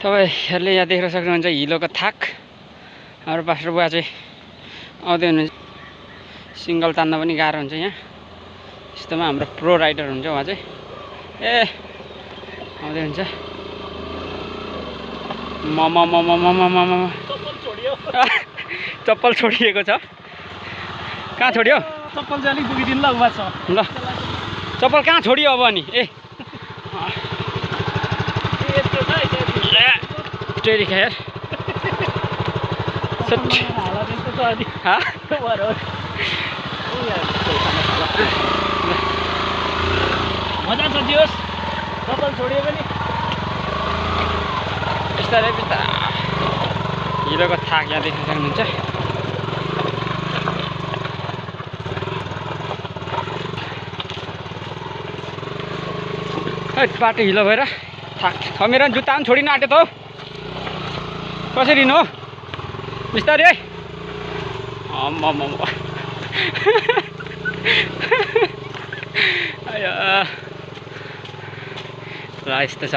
तपाईँहरूले यहाँ देख्न सक्नुहुन्छ हिलोको थाक। हाम्रो पास्टर बुवा चाहिँ आउँदै हुनुहुन्छ। सिङ्गल तान्न पनि गाह्रो हुन्छ यहाँ। यस्तोमा हाम्रो प्रो राइडर हुन्छ उहाँ चाहिँ। आउँदै हुन्छ। चप्पल छोडिएको छ। कहाँ छोड्यो? चप्पल चाहिँ अलिक दुखिदिनु ल उहाँ छ। ल चप्पल कहाँ छोडियो अब अनि? टेरी खा यार। मजा छ दियोस् चप्पल छोडियो पनि। बिस्तारै बिस्तारै हिलोको थाक यहाँ देख्न सक्नुहुन्छ। बाटो हिलो भएर थाक मेरो जुत्ता पनि छोडिन आँट्यो त हौ। कसरी हिँड्नु हो? बिस्तारै है। ल यस्तो छ।